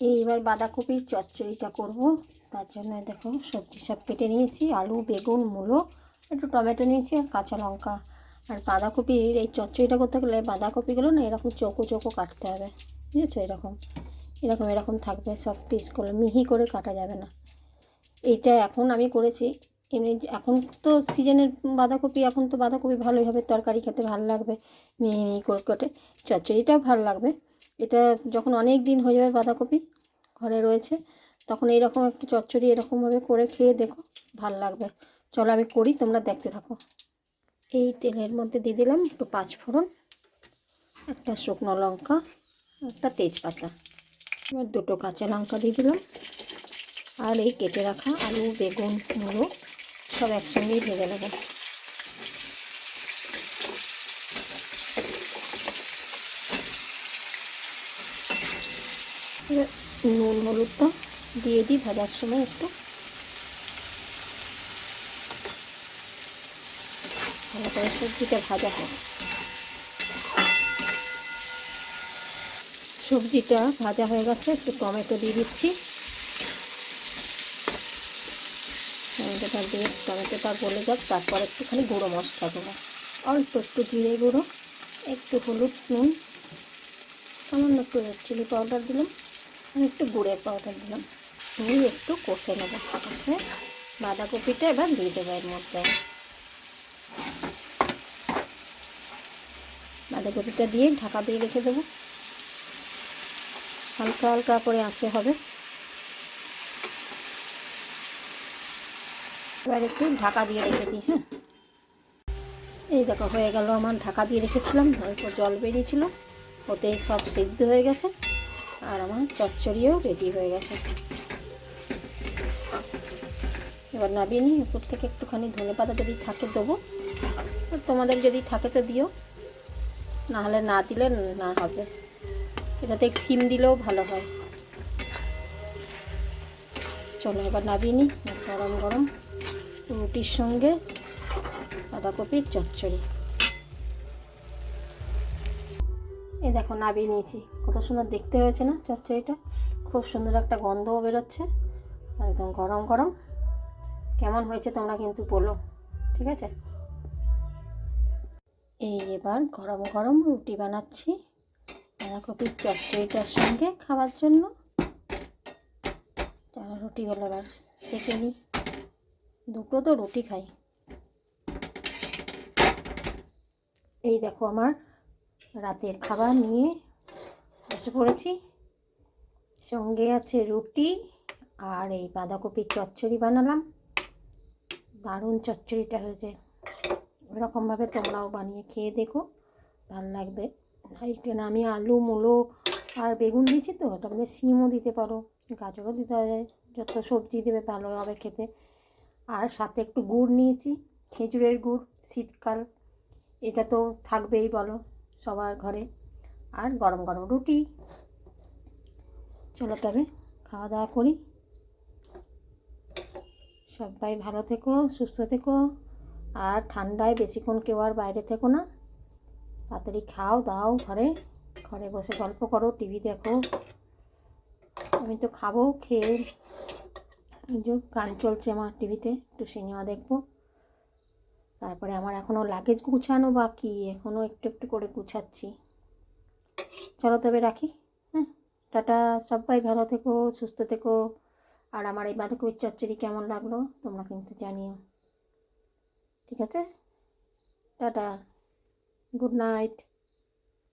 এইবার বাঁধাকপির চচ্চড়িটা করব। তার জন্য দেখো সবজি সব কেটে নিয়েছি, আলু, বেগুন, মূলো, একটু টমেটো নিয়েছি আর কাঁচা লঙ্কা। আর বাঁধাকপির এই চচ্চড়িটা করতে গেলে বাঁধাকপিগুলো না এরকম চৌকো চৌকো কাটতে হবে, বুঝেছো? এরকম এরকম এরকম থাকবে, সব পিসগুলো মিহি করে কাটা যাবে না। এইটা এখন আমি করেছি এমনি, এখন তো সিজনের বাঁধাকপি, এখন তো বাঁধাকপি ভালোই হবে, তরকারি খেতে ভালো লাগবে মিহি মিহি করে কেটে, চচ্চড়িটাও ভালো লাগবে। এটা যখন অনেক দিন হয়ে যাবে বাঁধাকপি ঘরে রয়েছে, তখন এইরকম একটু চচ্চড়ি এরকমভাবে করে খেয়ে দেখো, ভালো লাগবে। চলো আমি করি, তোমরা দেখতে থাকো। এই তেলের মধ্যে দিয়ে দিলাম একটু পাঁচফোড়ন, একটা শুকনো লঙ্কা, একটা তেজপাতা, এবার দুটো কাঁচা লঙ্কা দিয়ে দিলাম, আর এই কেটে রাখা আলু, বেগুন, মূলো সব একসঙ্গেই ভেজে নেব। এবার নুন হলুদটা দিয়ে দিই ভাজার সময় একটু, ভালো করে সবজিটা ভাজা হবে। সবজিটা ভাজা হয়ে গেছে, একটু টমেটো দিয়ে দিচ্ছি। টমেটোটা দিয়ে টমেটোটা গলে যাক, তারপর একটুখানি গুঁড়ো মশলা দেবো, অল্প একটু জিরে গুঁড়ো, একটু হলুদ, নুন, সামান্য একটু রেড চিলি পাউডার দিলাম, আর একটু গুঁড়ের পাউডার দিলাম। দিয়ে একটু কষে নেবো। কষে বাঁধাকপিটা এবার দিয়ে দেবো এর মধ্যে। বাঁধাকপিটা দিয়ে ঢাকা দিয়ে রেখে দেবো, হালকা হালকা করে আঁচে হবে। এবার একটু ঢাকা দিয়ে রেখে দিই। হ্যাঁ, এই দেখো হয়ে গেল আমার, ঢাকা দিয়ে রেখেছিলাম, অল্প জল বেরিয়েছিল, ওতেই সব সিদ্ধ হয়ে গেছে, আর আমার চচ্চড়িও রেডি হয়ে গেছে। এবার নামিয়ে নিই, উপর থেকে একটুখানি ধনেপাতা যদি থাকে দেবো, আর তোমাদের যদি থাকে তো দিও, না হলে না দিলে না হবে। এটাতে সিম দিলেও ভালো হয়। চলো এবার নামিয়ে নিই, গরম গরম রুটির সঙ্গে বাঁধাকপির চচ্চড়ি। এই দেখো নামিয়ে নিয়েছি, কত সুন্দর দেখতে হয়েছে না চচ্চড়িটা, খুব সুন্দর একটা গন্ধও বেরোচ্ছে, আর একদম গরম গরম। কেমন হয়েছে তোমরা কিন্তু বলো, ঠিক আছে? এই এবার গরম গরম রুটি বানাচ্ছি বাঁধাকপির চচ্চড়িটার সঙ্গে খাওয়ার জন্য। যারা রুটিগুলো এবার সেঁকে নিই, দুটো তো রুটি খাই। এই দেখো আমার রাতের খাবার নিয়ে বসে পড়েছি, সঙ্গে আছে রুটি, আর এই বাঁধাকপির চচ্চড়ি বানালাম। দারুণ চচ্চড়িটা হয়েছে, এরকমভাবে তোমরাও বানিয়ে খেয়ে দেখো, ভালো লাগবে। এখানে আমি আলু, মূলো আর বেগুন দিয়েছি, তো ওটার মধ্যে সিমও দিতে পারো, গাজরও দিতে হবে, যত সবজি দেবে ভালো হবে খেতে। আর সাথে একটু গুড় নিয়েছি, খেজুরের গুড়, শীতকাল এটা তো থাকবেই বলো সবার ঘরে, আর গরম গরম রুটি। চলো তবে খাওয়া দাওয়া করি। সবাই ভালো থেকো, সুস্থ থেকো, আর ঠান্ডায় বেশিক্ষণ কেউ আর বাইরে থেকো না, তাড়াতাড়ি খাও দাও, ঘরে ঘরে বসে গল্প করো, টিভি দেখো। আমি তো খাবো, খেয়ে যে গান চলছে আমার টিভিতে, একটু সিনেমা দেখবো। তারপরে আমার এখনও লাগেজ গুছানো বাকি, এখনও একটু একটু করে গুছাচ্ছি। চলো তবে রাখি। হ্যাঁ, টাটা, সবাই ভালো থেকো, সুস্থ থেকো। আর আমার এই বাঁধাকপির চচ্চড়ি কেমন লাগলো তোমরা কিন্তু জানিও, ঠিক আছে? Tata, good night.